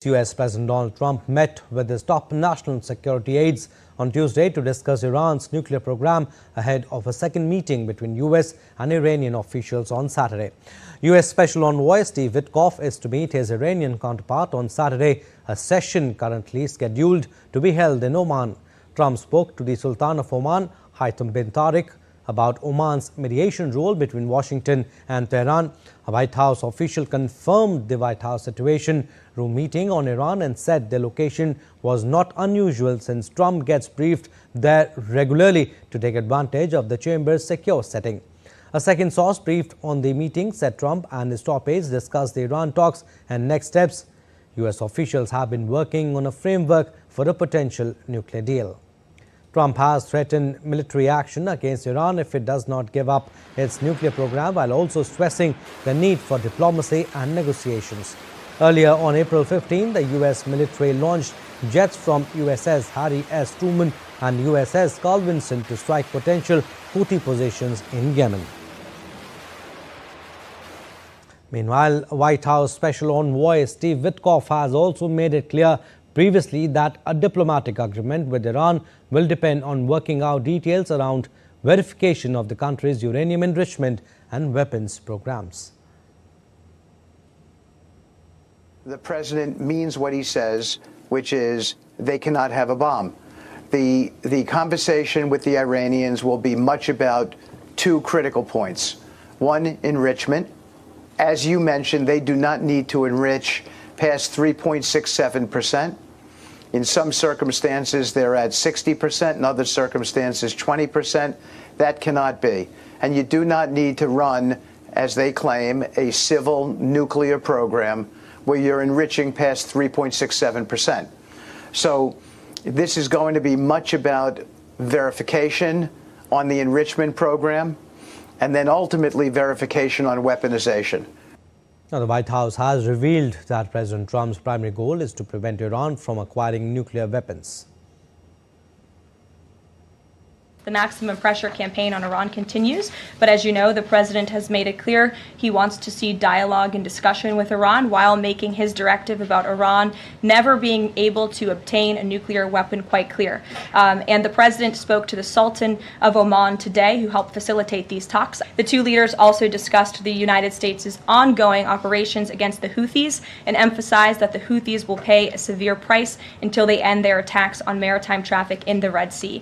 U.S. President Donald Trump met with his top national security aides on Tuesday to discuss Iran's nuclear program ahead of a second meeting between U.S. and Iranian officials on Saturday. U.S. Special Envoy Steve Witkoff is to meet his Iranian counterpart on Saturday, a session currently scheduled to be held in Oman. Trump spoke to the Sultan of Oman, Haitham bin Tariq, about Oman's mediation role between Washington and Tehran. A White House official confirmed the White House Situation Room meeting on Iran and said the location was not unusual since Trump gets briefed there regularly to take advantage of the chamber's secure setting. A second source briefed on the meeting said Trump and his top aides discussed the Iran talks and next steps. U.S. officials have been working on a framework for a potential nuclear deal. Trump has threatened military action against Iran if it does not give up its nuclear program, while also stressing the need for diplomacy and negotiations. Earlier on April 15, the U.S. military launched jets from USS Harry S. Truman and USS Carl Vinson to strike potential Houthi positions in Yemen. Meanwhile, White House Special Envoy Steve Witkoff has also made it clear previously that a diplomatic agreement with Iran will depend on working out details around verification of the country's uranium enrichment and weapons programs. The president means what he says, which is they cannot have a bomb. The conversation with the Iranians will be much about two critical points. One, enrichment. As you mentioned, they do not need to enrich past 3.67%. In some circumstances, they're at 60%. In other circumstances, 20%. That cannot be. And you do not need to run, as they claim, a civil nuclear program where you're enriching past 3.67%. So this is going to be much about verification on the enrichment program and then ultimately verification on weaponization. Now, the White House has revealed that President Trump's primary goal is to prevent Iran from acquiring nuclear weapons. The maximum pressure campaign on Iran continues, but as you know, the president has made it clear he wants to see dialogue and discussion with Iran while making his directive about Iran never being able to obtain a nuclear weapon quite clear. And the president spoke to the Sultan of Oman today, who helped facilitate these talks. The two leaders also discussed the United States' ongoing operations against the Houthis and emphasized that the Houthis will pay a severe price until they end their attacks on maritime traffic in the Red Sea.